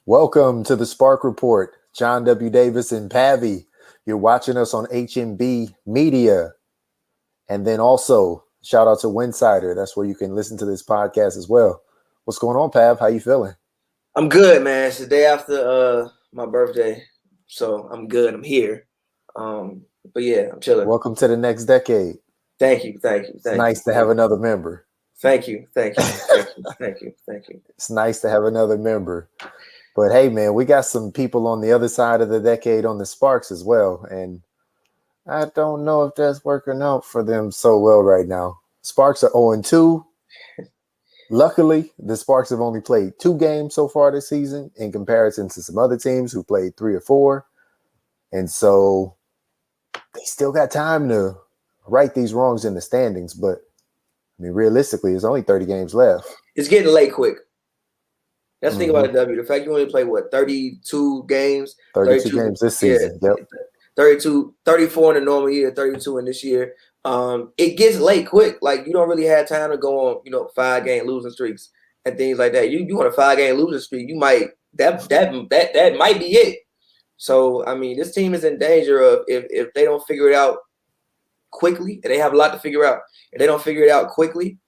Welcome to the Spark Report. John W. Davis and Pavy. You're watching us on HMB Media. And then also, shout out to Winsidr. That's where you can listen to this podcast as well. What's going on, Pav? How you feeling? I'm good, man. It's the day after my birthday, so I'm good. I'm here. But yeah, I'm chilling. Welcome to the next decade. Thank you. It's nice to have another member. Thank you. Thank you. It's nice to have another member. But hey, man, we got some people on the other side of the decade on the Sparks as well. And I don't know if that's working out for them so well right now. Sparks are 0-2. Luckily, the Sparks have only played 2 games so far this season in comparison to some other teams who played 3 or 4. And so they still got time to right these wrongs in the standings. But, I mean, realistically, there's only 30 games left. It's getting late quick. That's the thing about the W. The fact you only play, 32 games? 32 games this season, yep. 34 in a normal year, 32 in this year. It gets late quick. Like, you don't really have time to go on, 5-game losing streaks and things like that. You want a 5-game losing streak, you might that might be it. So, I mean, this team is in danger of if they don't figure it out quickly, and they have a lot to figure out. If they don't figure it out quickly,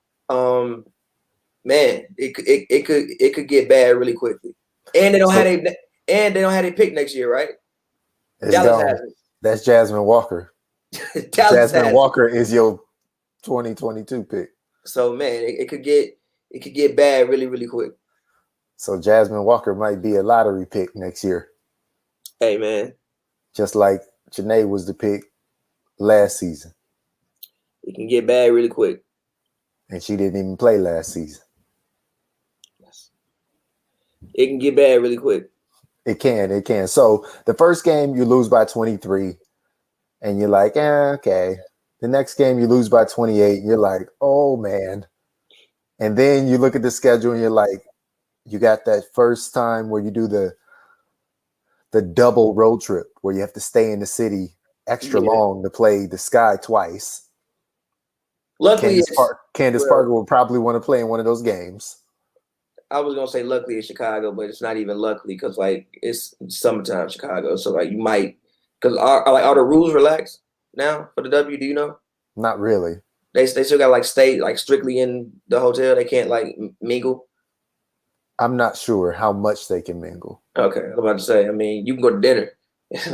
man, it could get bad really quickly. And they don't have a pick next year, right? Dallas has it. That's Jasmine Walker. Jasmine Walker is your 2022 pick. So man, it could get bad really, really quick. So Jasmine Walker might be a lottery pick next year. Hey man. Just like Janae was the pick last season. It can get bad really quick. And she didn't even play last season. Yes. It can get bad really quick. It can. So the first game you lose by 23 and you're like, okay. The next game you lose by 28 and you're like, oh man. And then you look at the schedule and you're like, you got that first time where you do the double road trip where you have to stay in the city extra long to play the Sky twice. Luckily, Candace Parker will probably want to play in one of those games. I was gonna say luckily it's Chicago, but it's not even luckily because it's summertime Chicago, so you might because are the rules relaxed now for the W? Do you know? Not really. They still got stay strictly in the hotel. They can't mingle. I'm not sure how much they can mingle. Okay, I'm about to say. I mean, you can go to dinner.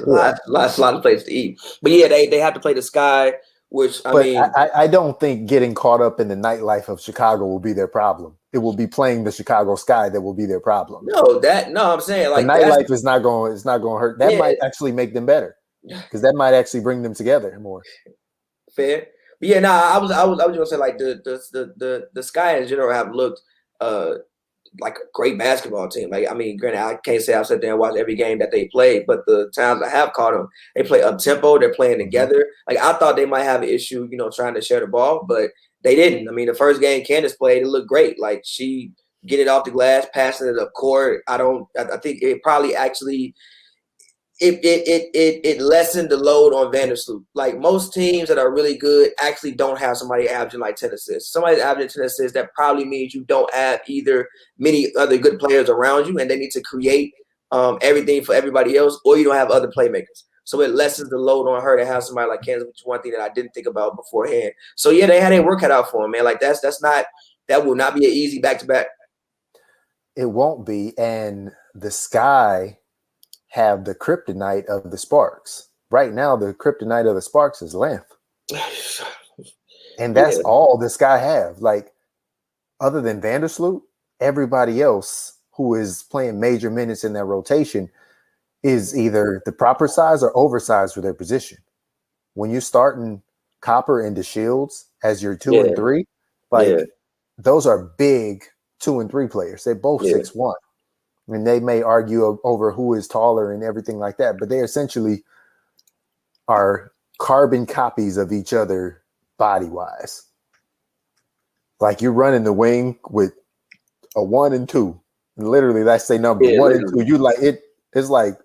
Lots of places to eat, but yeah, they have to play the Sky. Which I don't think getting caught up in the nightlife of Chicago will be their problem. It will be playing the Chicago Sky that will be their problem. I'm saying the nightlife is not going to hurt. That might actually make them better because that might actually bring them together more. Fair, but yeah, I was gonna say the Sky in general have looked like a great basketball team. Granted, I can't say I've sat there and watched every game that they played, but the times I have caught them, they play up tempo. They're playing together. I thought they might have an issue, trying to share the ball, but they didn't. I mean, the first game Candace played, it looked great. She get it off the glass, passing it up court. I think it probably actually it lessened the load on Vandersloot. Most teams that are really good actually don't have somebody averaging 10 assists. Somebody's averaging 10 assists, that probably means you don't have either many other good players around you and they need to create everything for everybody else, or you don't have other playmakers. So it lessens the load on her to have somebody like Kansas, which is one thing that I didn't think about beforehand. So yeah, they had their work cut out for them, man. That will not be an easy back-to-back. It won't be. And the Sky have the kryptonite of the Sparks. Right now, the kryptonite of the Sparks is length. And that's all the Sky have. Other than Vandersloot, everybody else who is playing major minutes in their rotation is either the proper size or oversized for their position. When you're starting Copper and DeShields as your 2 and 3, those are big 2 and 3 players. They're both 6'1". I mean, they may argue over who is taller and everything like that, but they essentially are carbon copies of each other body-wise. You're running the wing with a 1 and 2. And literally, that's their number. 1 and 2. It's like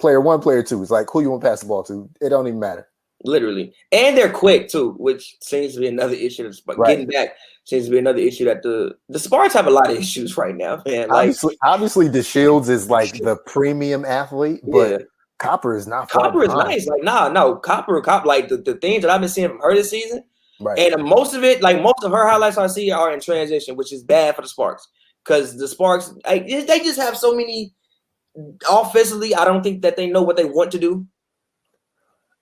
player 1, player 2. It's like who you want to pass the ball to. It don't even matter. Literally. And they're quick too, which seems to be another issue. But Right. getting back seems to be another issue that the Sparks have a lot of issues right now, man. Like Obviously, the Shields is like the premium athlete, but yeah. Copper is not far Copper is behind. nice. Like, no, Copper, like the things that I've been seeing from her this season, Right. and most of it, like most of her highlights I see are in transition, which is bad for the Sparks. Because the Sparks, like, they just have so many offensively. I don't think that they know what they want to do.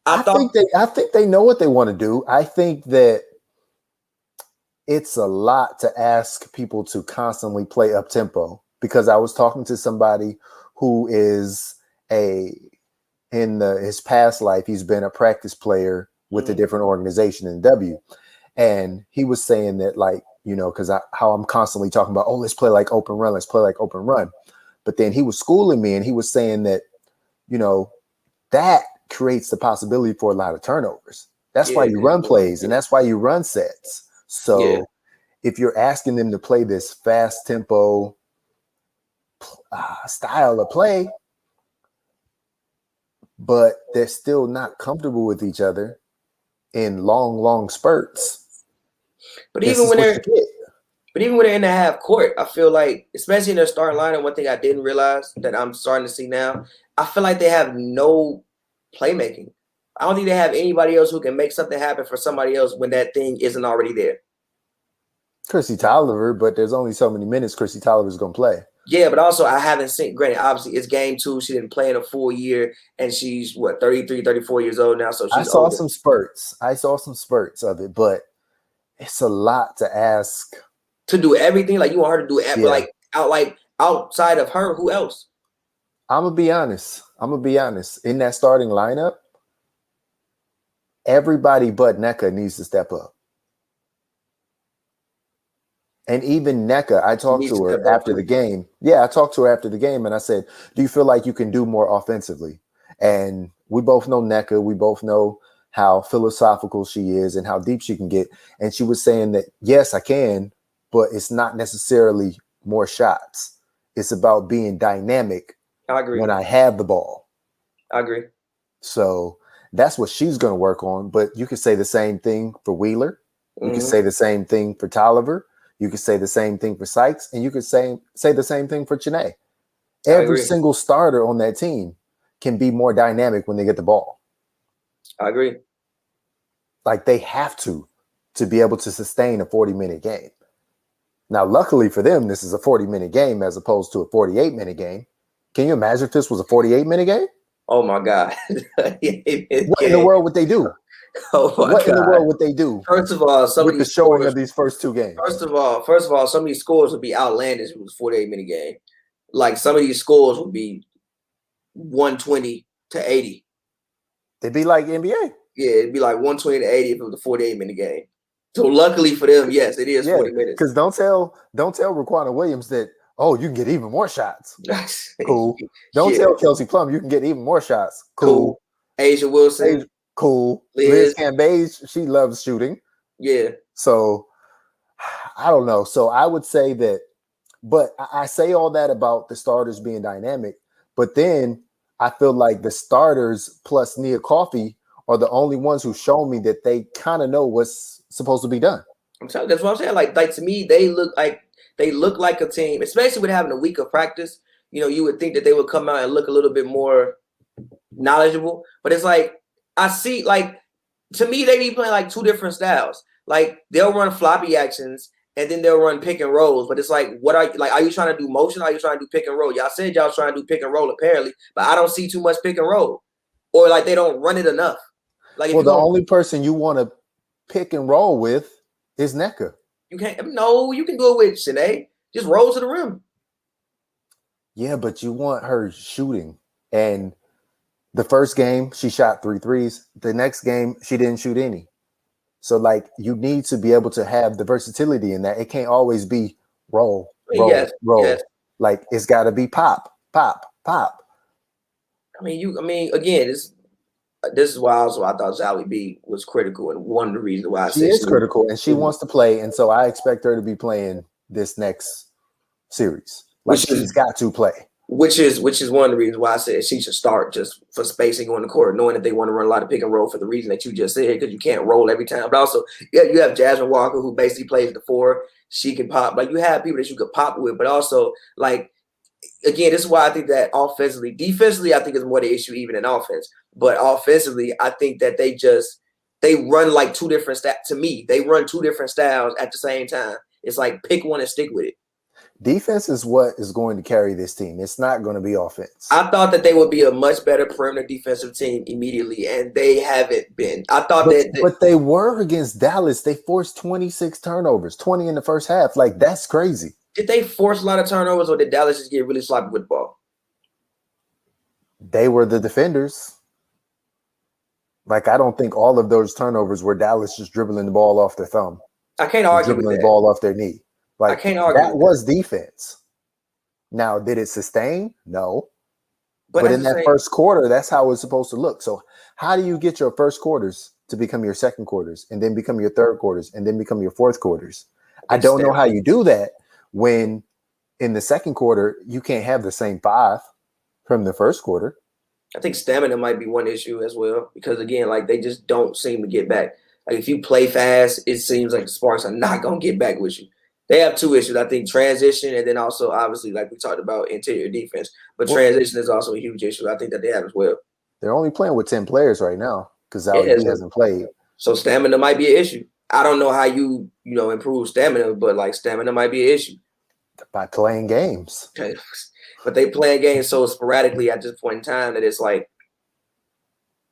I think they know what they want to do. I think that it's a lot to ask people to constantly play up tempo, because I was talking to somebody who is his past life, he's been a practice player with a different organization in W. And he was saying that, like, you know, because how I'm constantly talking about, oh, let's play like open run, let's play like open run. But then he was schooling me and he was saying that, you know, that creates the possibility for a lot of turnovers. That's why you run plays and that's why you run sets. So if you're asking them to play this fast tempo style of play, but they're still not comfortable with each other in long Spurts. But even when they're in the half court, I feel like, especially in their starting lineup, one thing I didn't realize that I'm starting to see now, I feel like they have no playmaking. I don't think they have anybody else who can make something happen for somebody else when that thing isn't already there. Chrissy Tolliver, but there's only so many minutes Chrissy Tolliver's going to play. Yeah, but also I haven't seen, granted, obviously it's game 2. She didn't play in a full year, and she's, 33, 34 years old now, so she's I saw older. some spurts. of it, but it's a lot to ask. To do everything? Like, you want her to do it, outside of her, who else? I'm going to be honest. In that starting lineup, everybody but Nneka needs to step up. And even Nneka, I talked to her after the game. Yeah, I talked to her after the game, and I said, do you feel like you can do more offensively? And we both know Nneka. We both know how philosophical she is and how deep she can get. And she was saying that, yes, I can, but it's not necessarily more shots. It's about being dynamic. I agree. When I have the ball. I agree. So that's what she's going to work on. But you could say the same thing for Wheeler. You could say the same thing for Tolliver. You could say the same thing for Sykes, and you could say the same thing for Chanae. Every single starter on that team can be more dynamic when they get the ball. I agree. Like, they have to be able to sustain a 40-minute game. Now, luckily for them, this is a 40-minute game as opposed to a 48-minute game. Can you imagine if this was a 48-minute game? Oh, my God. What in the world would they do? What in the world would they do? First of all, with the showing of these first 2 games. First of all, some of these scores would be outlandish if it was a 48-minute game. Like, some of these scores would be 120 to 80. They'd be like NBA. Yeah, it'd be like 120 to 80 if it was a 48-minute game. So luckily for them, yes, it is 40 minutes. Because don't tell Raquana Williams that, oh, you can get even more shots. Cool. Don't tell Kelsey Plum you can get even more shots. Cool. Asia Wilson. Cool. Liz Cambage, she loves shooting. Yeah. So I don't know. So I would say that, but I say all that about the starters being dynamic, but then I feel like the starters plus Nia Coffey are the only ones who show me that they kind of know what's supposed to be done. I'm telling you, that's what I'm saying. Like to me, they look like a team, especially with having a week of practice. You know, you would think that they would come out and look a little bit more knowledgeable, but it's like, I see, like, to me, they be playing like 2 different styles. Like, they'll run floppy actions and then they'll run pick and rolls. But it's like, are you trying to do motion? Or are you trying to do pick and roll? Y'all said y'all trying to do pick and roll apparently, but I don't see too much pick and roll, or like they don't run it enough. Like, well, the only person you want to pick and roll with is Nneka. You can't. No, you can do it with Chanae. Just roll to the rim. Yeah, but you want her shooting. And the first game, she shot 3 threes. The next game, she didn't shoot any. So, like, you need to be able to have the versatility in that. It can't always be roll. Yes. Like, it's got to be pop. I mean, again, this is why also I thought Zowie B was critical, and one of the reasons why she is critical, and she wants to play, and so I expect her to be playing this next series. Like, she's got to play. Which is one of the reasons why I said she should start, just for spacing on the court, knowing that they want to run a lot of pick and roll for the reason that you just said, because you can't roll every time. But also, yeah, you have Jasmine Walker, who basically plays the four. She can pop. Like, you have people that you could pop with, but also, like, again, this is why I think that defensively, I think is more the issue even in offense. But offensively, I think that they run like two different to me, they run two different styles at the same time. It's like pick one and stick with it. Defense is what is going to carry this team. It's not going to be offense. I thought that they would be a much better perimeter defensive team immediately, and they haven't been. I thought but they were against Dallas. They forced 26 turnovers, 20 in the first half. Like, that's crazy. Did they force a lot of turnovers, or did Dallas just get really sloppy with the ball? They were the defenders. Like, I don't think all of those turnovers were Dallas just dribbling the ball off their thumb. I can't argue with that. Dribbling the ball off their knee. Like, I can't argue. That was defense. Now, did it sustain? No. But in that first quarter, that's how it's supposed to look. So how do you get your first quarters to become your second quarters, and then become your third quarters, and then become your fourth quarters? I don't know how you do that when in the second quarter you can't have the same 5 from the first quarter. I think stamina might be one issue as well, because, again, like, they just don't seem to get back. Like, if you play fast, it seems like the Sparks are not going to get back with you. They have two issues, I think: transition, and then also, obviously, like we talked about, interior defense. But transition is also a huge issue, I think, that they have as well. They're only playing with 10 players right now because LB hasn't played. So stamina might be an issue. I don't know how you improve stamina, but, like, stamina might be an issue. By playing games. Okay. But they playing games so sporadically at this point in time that it's like,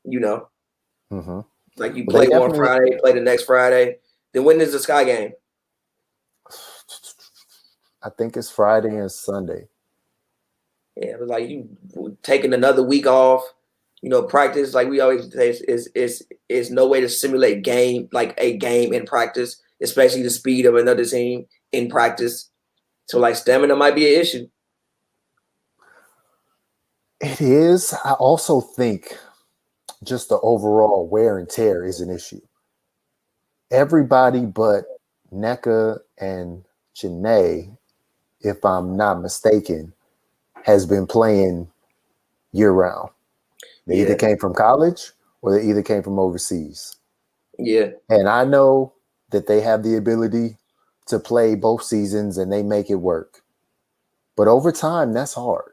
like, you play one Friday, play the next Friday. Then when is the Sky game? I think it's Friday and Sunday. Yeah, but, like, you taking another week off, practice, like we always say, is no way to simulate a game in practice, especially the speed of another team in practice. So, like, stamina might be an issue. It is. I also think just the overall wear and tear is an issue. Everybody but Nneka and Janae, if I'm not mistaken, has been playing year-round. They either came from college or they either came from overseas. Yeah. And I know that they have the ability to play both seasons and they make it work. But over time, that's hard.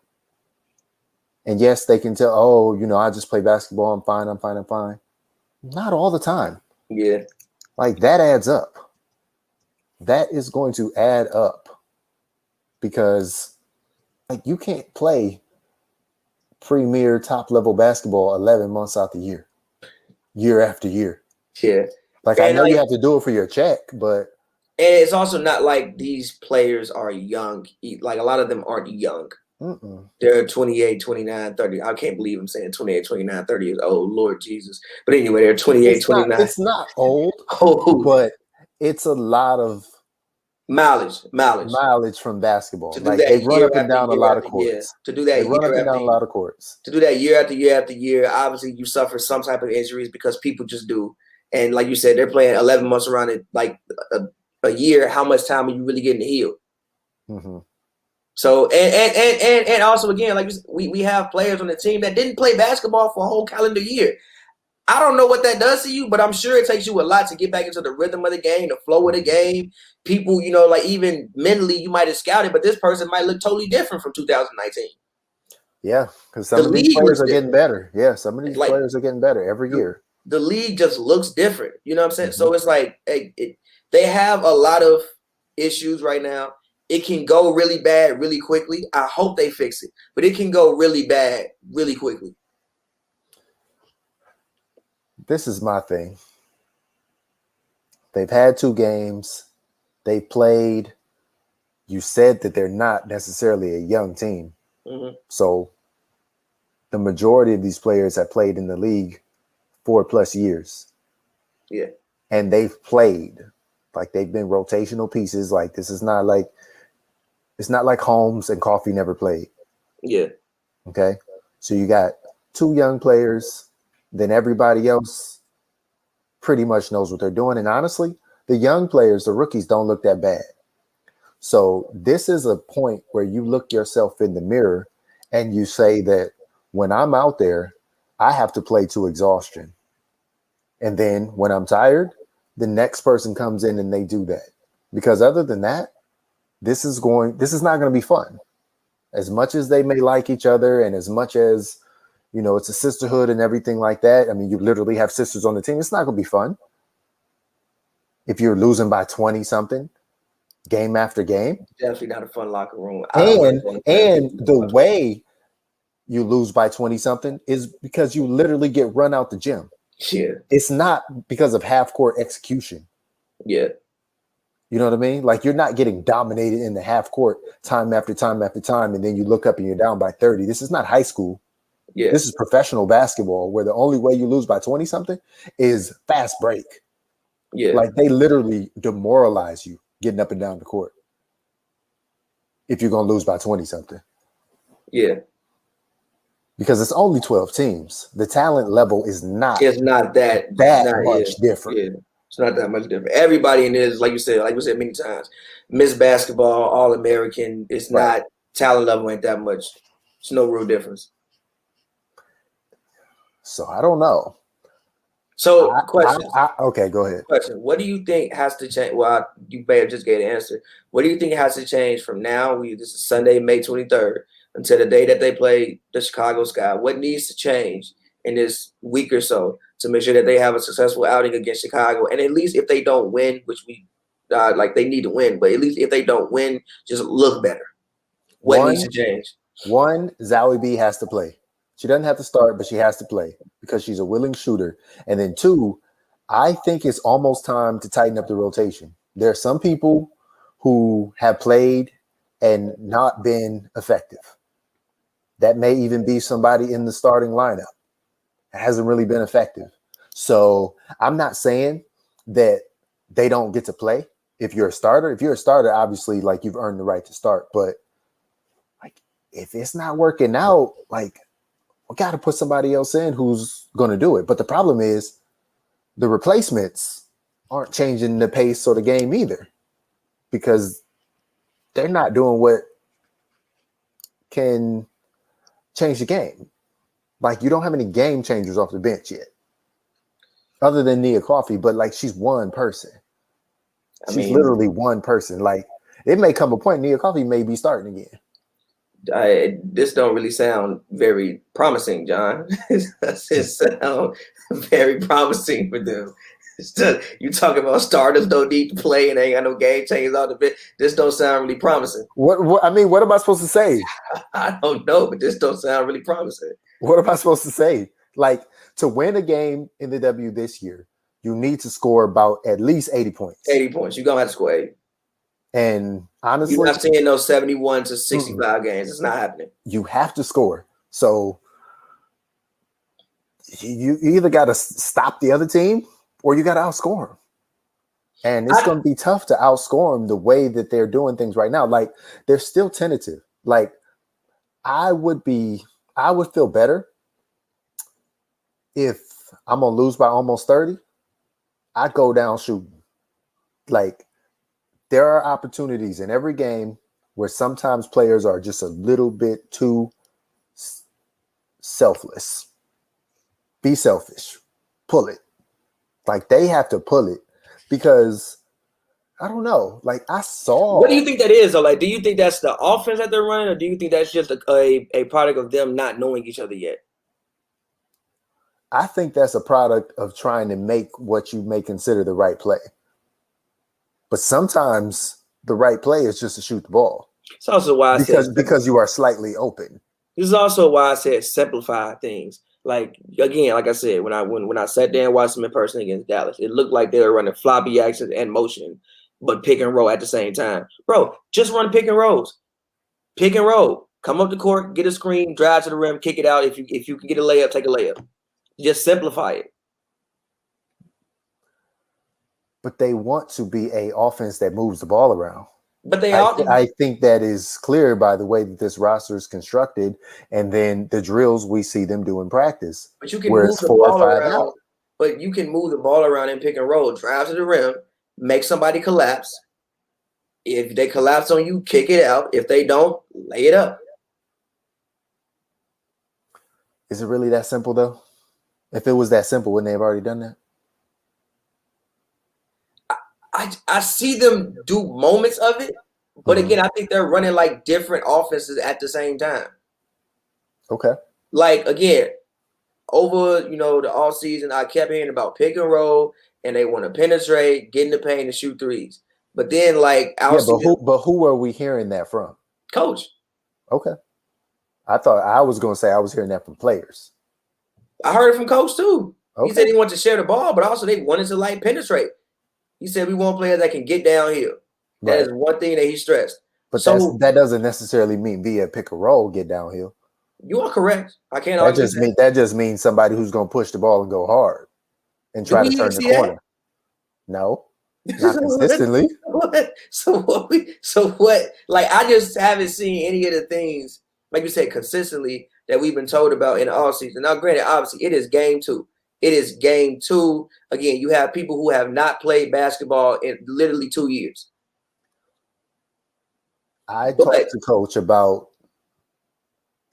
And yes, they can tell, I just play basketball. I'm fine. Not all the time. Yeah. Like, that adds up. That is going to add up because, like, you can't play premier top-level basketball 11 months out the year after year. Yeah. Like, I know you have to do it for your check, but. And it's also not like these players are young. Like, a lot of them aren't young. Mm-mm. They're 28, 29, 30. I can't believe I'm saying 28, 29, 30 years old. Lord Jesus. But anyway, they're 28, 29. It's not old, but it's a lot of mileage from basketball. Like, they run up and down a lot of courts. To do that, they run up and down a lot of courts. To do that year after year after year, obviously you suffer some type of injuries because people just do. And like you said, they're playing 11 months around it, like a year. How much time are you really getting to heal? Mm-hmm. So and also, again, like, we have players on the team that didn't play basketball for a whole calendar year. I don't know what that does to you, but I'm sure it takes you a lot to get back into the rhythm of the game, the flow of the game. People, like, even mentally, you might have scouted, but this person might look totally different from 2019. Yeah, because some of these players are getting better. Yeah, some of these players are getting better every year. The league just looks different. You know what I'm saying? Mm-hmm. So it's like they have a lot of issues right now. It can go really bad really quickly. I hope they fix it, but it can go really bad really quickly. This is my thing. They've had 2 games. They played. You said that they're not necessarily a young team. Mm-hmm. So the majority of these players have played in the league 4+ years. Yeah. And they've played. Like, they've been rotational pieces. Like, this is not like, it's not like Holmes and Coffey never played. Yeah. Okay. So you got 2 young players. Then everybody else pretty much knows what they're doing. And honestly, the young players, the rookies, don't look that bad. So this is a point where you look yourself in the mirror and you say that when I'm out there, I have to play to exhaustion. And then when I'm tired, the next person comes in and they do that. Because other than that, this is not going to be fun. As much as they may like each other and as much as, it's a sisterhood and everything like that. I mean, you literally have sisters on the team. It's not going to be fun. If you're losing by 20 something game after game. Definitely not a fun locker room. And the way you lose by 20 something is because you literally get run out the gym. Yeah. It's not because of half court execution. Yeah. You know what I mean? Like, you're not getting dominated in the half court time after time after time, and then you look up and you're down by 30. This is not high school. Yeah. This is professional basketball, where the only way you lose by 20 something is fast break. Yeah. Like, they literally demoralize you getting up and down the court if you're going to lose by 20 something. Yeah. Because it's only 12 teams. The talent level is not. It's not that much different. Yeah. It's not that much different. Everybody in this, like we said many times, Miss Basketball, All-American. It's not talent level ain't that much. It's no real difference. So I don't know. So question. Okay, go ahead. Question. What do you think has to change? Well, you may have just gave the answer. What do you think has to change from now? This is Sunday, May 23rd, until the day that they play the Chicago Sky. What needs to change in this week or so to make sure that they have a successful outing against Chicago? And at least if they don't win, which we they need to win, but at least if they don't win, just look better. What needs to change? One, Zowie B has to play. She doesn't have to start, but she has to play because she's a willing shooter. And then two, I think it's almost time to tighten up the rotation. There are some people who have played and not been effective. That may even be somebody in the starting lineup. It hasn't really been effective. So I'm not saying that they don't get to play. If you're a starter, obviously, like, you've earned the right to start. But like, if it's not working out, like, we got to put somebody else in who's going to do it. But the problem is the replacements aren't changing the pace of the game either, because they're not doing what can change the game. Like, you don't have any game changers off the bench yet, other than Nia Coffey. But like, she's one person. She's literally one person. Like, it may come a point Nia Coffey may be starting again. This don't really sound very promising, John. It sound very promising for them. You talking about starters don't need to play and they ain't got no game changes on the bench. This don't sound really promising. What am I supposed to say? I don't know, but this don't sound really promising. What am I supposed to say? Like, to win a game in the W this year, you need to score about at least 80 points. 80 points. You're gonna have to score 80. And honestly, you're not seeing those 71 to 65 games. It's not happening. You have to score. So you either got to stop the other team or you got to outscore them. And it's going to be tough to outscore them the way that they're doing things right now. Like, they're still tentative. Like, I would feel better if I'm going to lose by almost 30. I'd go down shooting. Like, there are opportunities in every game where sometimes players are just a little bit too selfless. Be selfish. Pull it. Like, they have to pull it because, I don't know. Like, I saw. What do you think that is, though? Like, do you think that's the offense that they're running, or do you think that's just a product of them not knowing each other yet? I think that's a product of trying to make what you may consider the right play. But sometimes the right play is just to shoot the ball. It's also why I said because you are slightly open. This is also why I said simplify things. Like, again, like I said, when I sat there and watched them in person against Dallas, it looked like they were running floppy actions and motion, but pick and roll at the same time. Bro, just run pick and rolls. Pick and roll. Come up the court, get a screen, drive to the rim, kick it out. If you can get a layup, take a layup. Just simplify it. But they want to be an offense that moves the ball around. But I think that is clear by the way that this roster is constructed, and then the drills we see them do in practice. But you can move the ball around. But you can move the ball around in pick and roll, drive to the rim, make somebody collapse. If they collapse on you, kick it out. If they don't, lay it up. Is it really that simple though? If it was that simple, wouldn't they have already done that? I see them do moments of it, but again, I think they're running like different offenses at the same time. Okay. Like again, over the all season, I kept hearing about pick and roll, and they want to penetrate, get in the paint, and shoot threes. But then, like our season, but who are we hearing that from? coach. Okay. I thought I was going to say I was hearing that from players. I heard it from coach too. Okay. He said he wanted to share the ball, but also they wanted to like penetrate. He said we want players that can get downhill. That Right. is one thing that he stressed. But that doesn't necessarily mean via pick and roll get downhill. You are correct. I can't argue that. That just means somebody who's going to push the ball and go hard and try to turn the corner. That? No, not consistently. What? So what? Like I just haven't seen any of the things, like you said, consistently that we've been told about in the offseason. Now, granted, obviously, it is game 2. It is game 2. Again, you have people who have not played basketball in literally 2 years. I talked to coach about,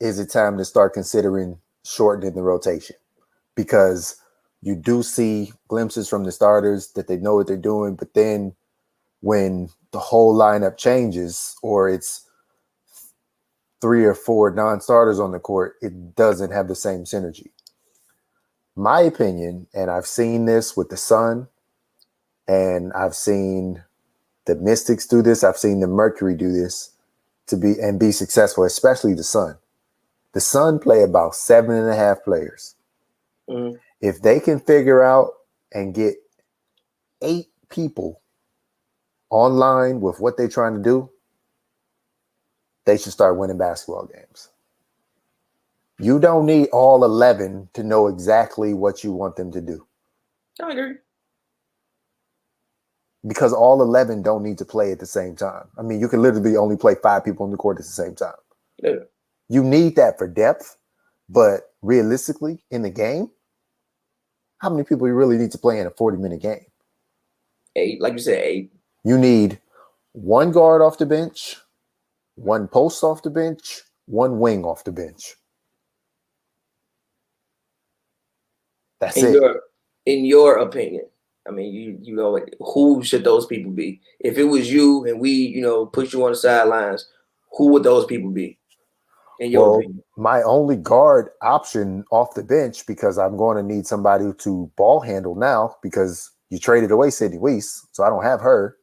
is it time to start considering shortening the rotation? Because you do see glimpses from the starters that they know what they're doing, but then when the whole lineup changes or it's 3 or 4 non-starters on the court, it doesn't have the same synergy. My opinion, and I've seen this with the Sun, and I've seen the Mystics do this, I've seen the Mercury do this to be successful, especially the Sun. The Sun play about 7.5 players. Mm-hmm. If they can figure out and get 8 people online with what they're trying to do, they should start winning basketball games. You don't need all 11 to know exactly what you want them to do. I agree. Because all 11 don't need to play at the same time. I mean, you can literally only play 5 people on the court at the same time. Yeah. You need that for depth, but realistically, in the game, how many people you really need to play in a 40-minute game? 8, like you said, 8. You need 1 guard off the bench, 1 post off the bench, 1 wing off the bench. That's it. In your opinion, I mean, you know, who should those people be? If it was you and we, put you on the sidelines, who would those people be? In your opinion? My only guard option off the bench, because I'm going to need somebody to ball handle now because you traded away Sydney Weiss, so I don't have her.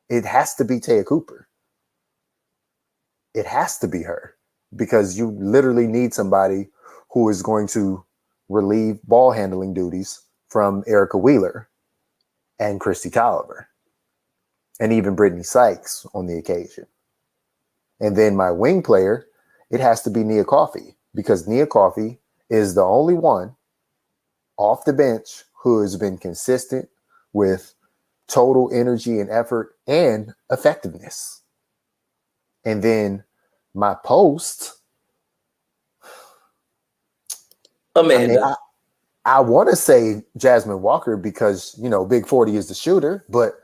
It has to be Taya Cooper. It has to be her because you literally need somebody who is going to relieve ball handling duties from Erica Wheeler and Christy Tolliver and even Brittany Sykes on the occasion. And then my wing player, it has to be Nia Coffey because Nia Coffey is the only one off the bench who has been consistent with total energy and effort and effectiveness. And then my post, Amanda. I want to say Jasmine Walker because, Big 40 is the shooter, but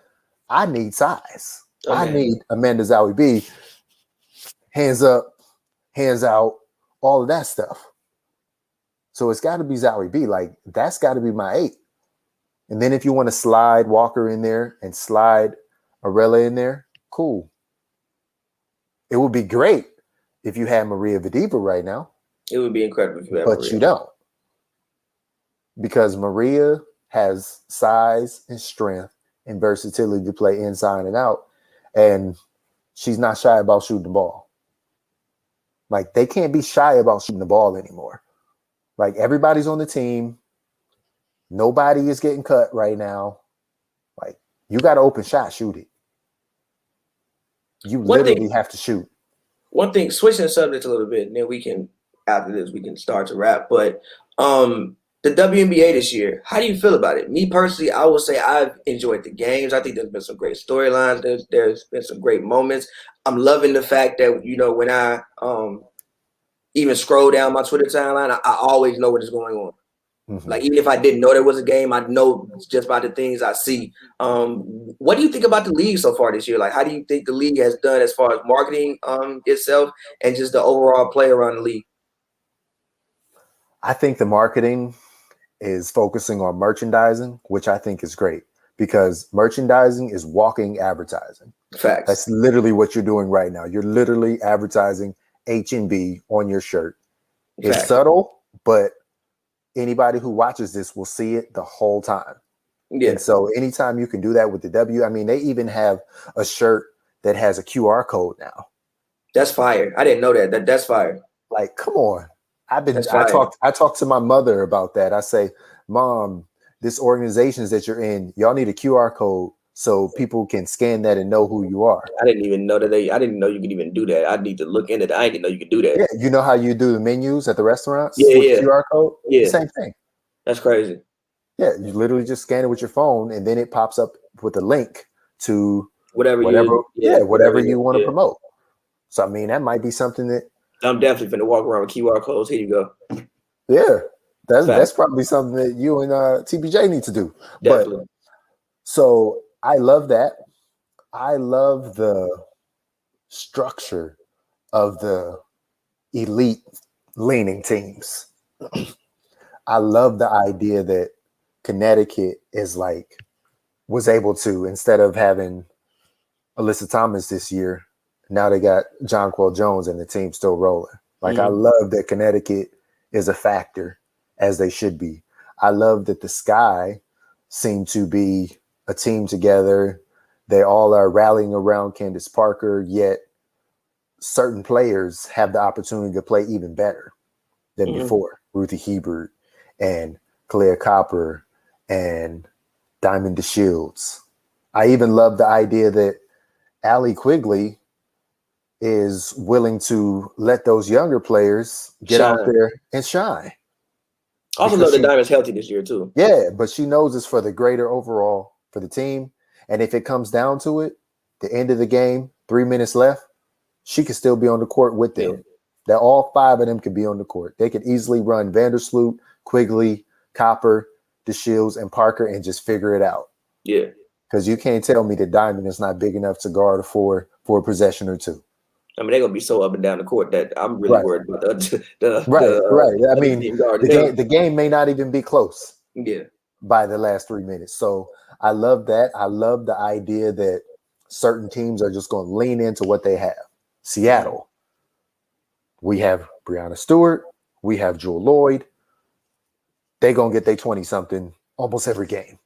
I need size. I need Amanda Zowie B, hands up, hands out, all of that stuff. So it's got to be Zowie B. Like, that's got to be my 8. And then if you want to slide Walker in there and slide Arella in there, cool. It would be great if you had Maria Vadiva right now. It would be incredible if you had But Maria. you don't. Because Maria has size and strength and versatility to play inside and out. And she's not shy about shooting the ball. Like, they can't be shy about shooting the ball anymore. Like, everybody's on the team. Nobody is getting cut right now. Like, you got to open shot, shoot it. You literally have to shoot. One thing, switching the subject a little bit, and then after this, we can start to wrap. But the WNBA this year, how do you feel about it? Me personally, I will say I've enjoyed the games. I think there's been some great storylines. There's been some great moments. I'm loving the fact that, when I even scroll down my Twitter timeline, I always know what is going on. Mm-hmm. Like, even if I didn't know there was a game, I know just by the things I see. What do you think about the league so far this year? Like, how do you think the league has done as far as marketing itself and just the overall play around the league? I think the marketing is focusing on merchandising, which I think is great because merchandising is walking advertising. Facts. That's literally what you're doing right now. You're literally advertising H&B on your shirt. It's Facts. subtle, but anybody who watches this will see it the whole time. Yeah. And so anytime you can do that with the W, I mean, they even have a shirt that has a QR code now. That's fire. I didn't know that. That's fire. Like, come on. I fire. talked to my mother about that. I say, Mom, this organizations that you're in, y'all need a QR code so people can scan that and know who you are. I didn't even know that I didn't know you could even do that. I need to look into that. I didn't know you could do that. Yeah, you know how you do the menus at the restaurants Yeah, with yeah. QR code? Yeah. Same thing. That's crazy. Yeah, you literally just scan it with your phone and then it pops up with a link to whatever you want to promote. So I mean, that might be something that I'm definitely gonna walk around with QR codes. Here you go. Yeah, that's probably something that you and TBJ need to do. Definitely. But so I love that. I love the structure of the elite leaning teams. I love the idea that Connecticut was able to, instead of having Alyssa Thomas this year, now they got Jonquel Jones and the team's still rolling. Like, I love that Connecticut is a factor, as they should be. I love that the Sky seem to be a team together. They all are rallying around Candace Parker, yet certain players have the opportunity to play even better than before. Ruthie Hebert and Clea Copper and Diamond DeShields. I even love the idea that Allie Quigley is willing to let those younger players get out there and shine. I also love that Diamond's healthy this year too. Yeah, but she knows it's for the greater overall for the team. And if it comes down to it, the end of the game, 3 minutes left, she could still be on the court with them. Yeah. That all 5 of them could be on the court. They could easily run Vandersloot, Quigley, Copper, DeShields, and Parker and just figure it out. Yeah. Because you can't tell me that Diamond is not big enough to guard for a possession or two. I mean, they're going to be so up and down the court that I'm really worried about the right. I mean, the game may not even be close. Yeah. By the last 3 minutes. So I love that. I love the idea that certain teams are just going to lean into what they have. Seattle, we have Breanna Stewart. We have Jewel Lloyd. They're going to get their 20-something almost every game.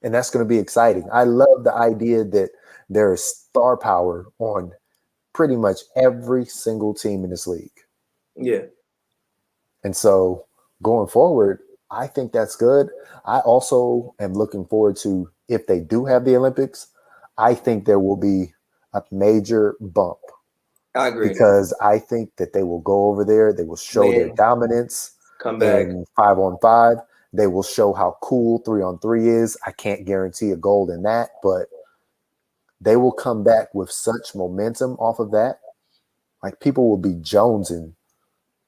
And that's going to be exciting. I love the idea that there is star power on pretty much every single team in this league. Yeah. And so going forward, I think that's good. I also am looking forward to, if they do have the Olympics, I think there will be a major bump. I agree. Because I think that they will go over there. They will show their dominance. Come back. In 5-on-5. They will show how cool 3-on-3 is. I can't guarantee a gold in that, but they will come back with such momentum off of that. Like, people will be jonesing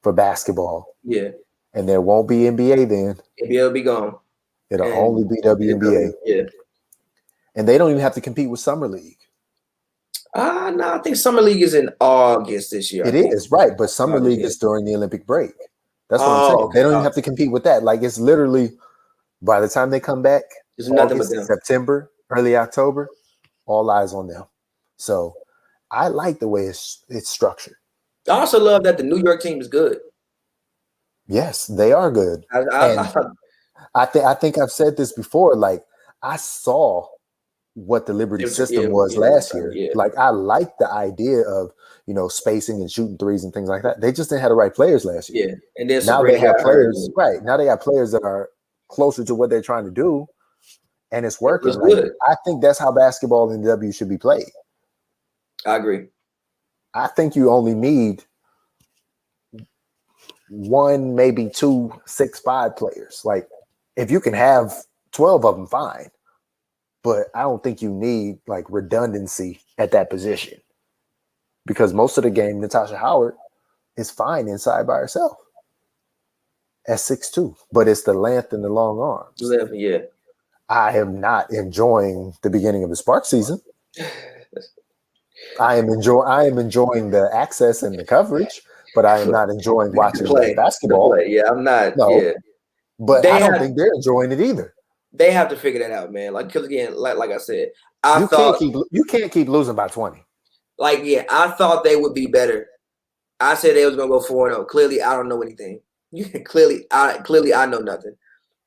for basketball. Yeah. And there won't be NBA then. NBA will be gone. It'll only be WNBA. Yeah. And they don't even have to compete with Summer League. No, I think Summer League is in August this year. It is, right. But Summer League is during the Olympic break. That's what I'm saying. Okay. They don't even have to compete with that. Like, it's literally, by the time they come back, it's nothing but them. September, early October, all eyes on them. So I like the way it's structured. I also love that the New York team is good. Yes, they are good. I think I've said this before. Like, I saw what the Liberty system was last year. Yeah. Like, I like the idea of, spacing and shooting threes and things like that. They just didn't have the right players last year. Yeah. And then now they have players, right? Now they have players that are closer to what they're trying to do, and it's working. It's good. I think that's how basketball in the W should be played. I agree. I think you only need 1, maybe 2 6'5" players. Like, if you can have 12 of them, fine. But I don't think you need like redundancy at that position, because most of the game, Natasha Howard is fine inside by herself at 6'2", but it's the length and the long arms. Yeah. I am not enjoying the beginning of the Spark season. I am enjoying the access and the coverage, but I am not enjoying watching play, basketball. Yeah, I'm not. No, Yeah, but I don't think they're enjoying it either. They have to figure that out, man. Like, because again, like I said, You can't keep losing by 20. Like, yeah, I thought they would be better. I said they was gonna go 4-0. Clearly, I don't know anything. clearly, I know nothing.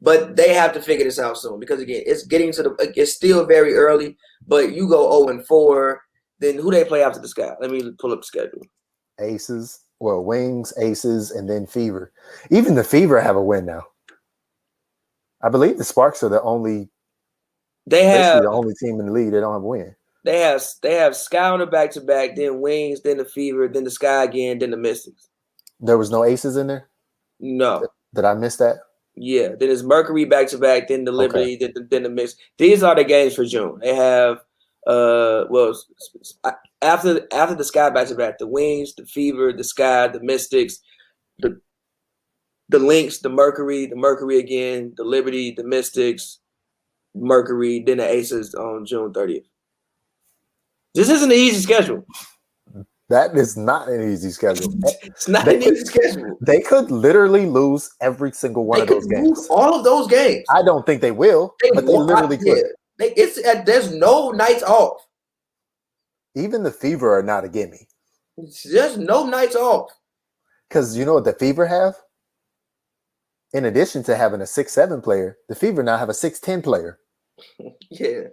But they have to figure this out soon because again, it's still very early. But you go 0-4, then who they play after the Sky? Let me pull up the schedule. Aces, well, Wings, Aces, and then Fever. Even the Fever have a win now. I believe the Sparks are the only team in the league that don't have a win. They have Sky on the back-to-back, then Wings, then the Fever, then the Sky again, then the Mystics. There was no Aces in there? No. Did I miss that? Yeah. Then it's Mercury back-to-back, then the Liberty, then the Mystics. These are the games for June. They have after the Sky back-to-back, the Wings, the Fever, the Sky, the Mystics, the Lynx, the Mercury again, the Liberty, the Mystics, Mercury, then the Aces on June 30th. This isn't an easy schedule. That is not an easy schedule. It's not an easy schedule. They could literally lose every single one of those games. All of those games. I don't think they will, but they literally could. There's no nights off. Even the Fever are not a gimme. There's no nights off. Because you know what the Fever have? In addition to having a 6'7" player, the Fever now have a 6'10" player. Yeah.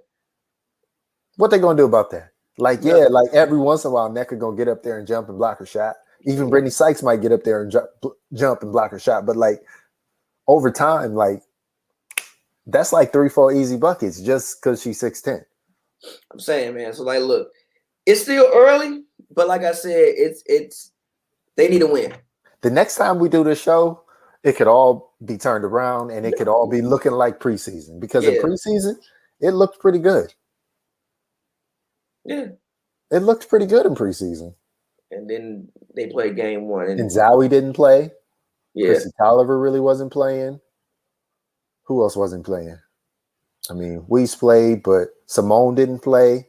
What they gonna do about that? Like every once in a while, Necker gonna get up there and jump and block her shot. Even Brittany Sykes might get up there and jump and block her shot. But like over time, like that's like 3-4 easy buckets just because she's 6'10". I'm saying, man. So like, look, it's still early, but like I said, it's they need a win. The next time we do this show, it could all be turned around and it could all be looking like preseason because in preseason it looked pretty good. Yeah. It looked pretty good in preseason. And then they played game one. And Zowie didn't play. Yeah. Chrissy Tolliver really wasn't playing. Who else wasn't playing? I mean, Weiss played, but Simone didn't play.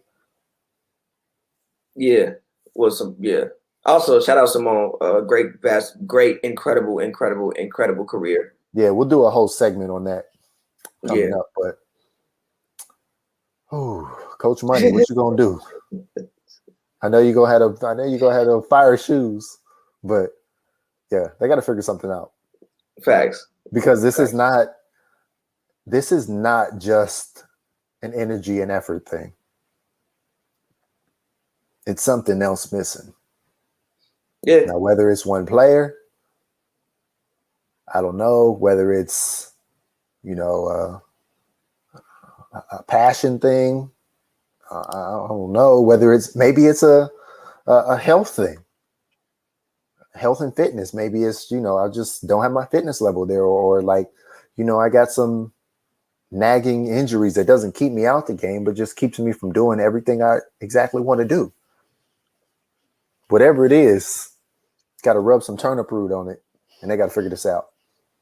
Yeah. Also, shout out Simone. Great, incredible career. Yeah, we'll do a whole segment on that coming up. But Coach Money, what you gonna do? I know you gonna have to fire shoes, but yeah, they got to figure something out. Facts. Because this is not just an energy and effort thing. It's something else missing. Yeah. Now, whether it's one player, I don't know. Whether it's a passion thing. I don't know whether maybe it's a health thing, health and fitness. Maybe it's, I just don't have my fitness level there or like, I got some nagging injuries that doesn't keep me out the game, but just keeps me from doing everything I exactly want to do. Whatever it is, got to rub some turnip root on it and they got to figure this out.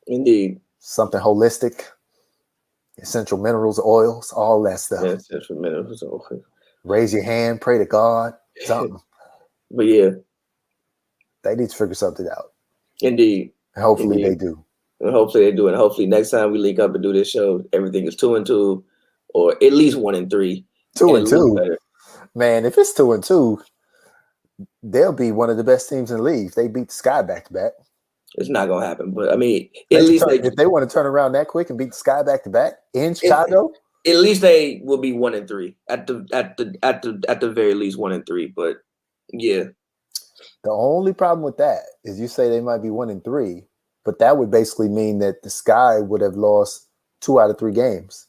Indeed. Something holistic. Essential minerals, oils, all that stuff. Yeah, essential minerals, oils. Raise your hand, pray to God, something. But yeah, they need to figure something out. Indeed. And hopefully they do. And hopefully they do. And hopefully next time we link up and do this show, everything is 2-2, or at least 1-3. 2-2. Man, if it's 2-2, they'll be one of the best teams in the league. If they beat the Sky back to back. It's not gonna happen, but I mean, if they want to turn around that quick and beat the Sky back to back in Chicago, at least they will be 1-3 at the very least 1-3. But yeah, the only problem with that is you say they might be 1-3, but that would basically mean that the Sky would have lost 2 out of 3 games.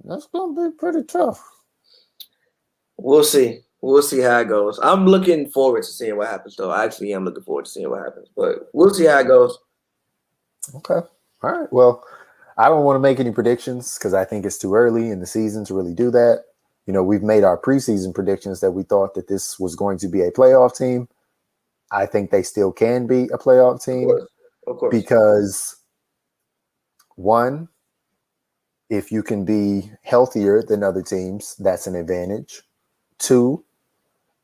That's gonna be pretty tough. We'll see. We'll see how it goes. I'm looking forward to seeing what happens, though. I actually am looking forward to seeing what happens, but we'll see how it goes. Okay. All right. Well, I don't want to make any predictions because I think it's too early in the season to really do that. We've made our preseason predictions that we thought that this was going to be a playoff team. I think they still can be a playoff team. Of course. Because, one, if you can be healthier than other teams, that's an advantage. 2,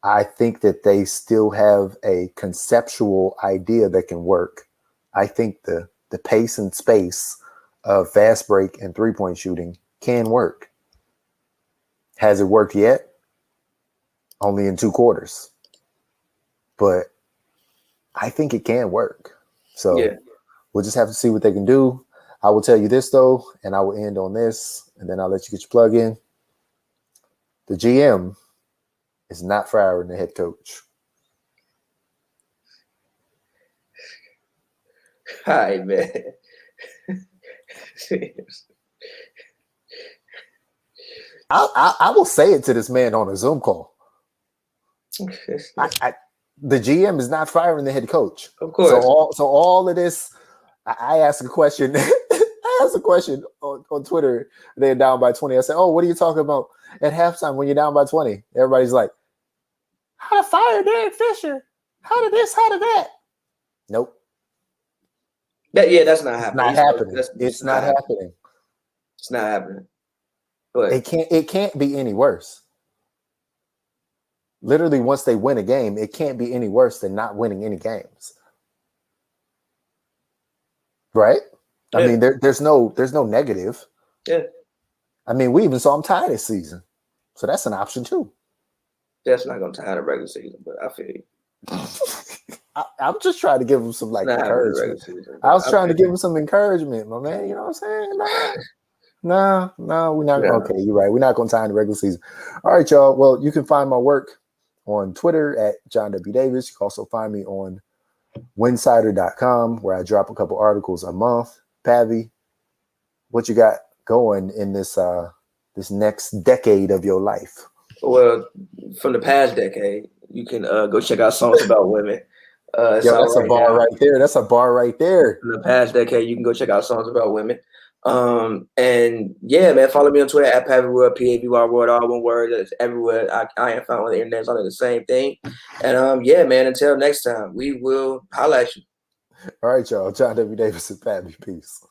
I think that they still have a conceptual idea that can work. I think the pace and space of fast break and 3-point shooting can work. Has it worked yet? Only in 2 quarters. But I think it can work. So Yeah. we'll just have to see what they can do. I will tell you this, though, and I will end on this, and then I'll let you get your plug in. The GM is not firing the head coach. Hi, man. I will say it to this man on a Zoom call. The GM is not firing the head coach. Of course. So all of this, I asked a question. I asked a question on Twitter. They're down by 20. I said, "Oh, what are you talking about at halftime when you're down by 20?" Everybody's like, "How to fire Derek Fisher? How did this? How did that?" Nope. That's not happening. Not happening. It's not happening. It's not happening. But it can't be any worse. Literally, once they win a game, it can't be any worse than not winning any games. Right? Yeah. I mean, there's no negative. Yeah. I mean, we even saw him tie this season. So that's an option too. That's not gonna tie the regular season, but I feel you. I'm just trying to give him some encouragement. I was trying to give him some encouragement, my man. You know what I'm saying? No, we're not. Yeah. Okay, you're right. We're not going to tie in the regular season. All right, y'all. Well, you can find my work on Twitter at John W Davis. You can also find me on Winsidr.com, where I drop a couple articles a month. Pavy, what you got going in this this next decade of your life? Well, from the past decade, you can go check out Songs About Women. Yo, that's a bar right there. That's a bar right there. In the past decade, you can go check out Songs About Women. And yeah, man, follow me on Twitter at Pavy World, Pavy World, all one word. It's everywhere. I am found on the internet. It's all the same thing. And yeah, man, until next time, we will holla at you. All right, y'all. John W Davis and Pavy. Peace.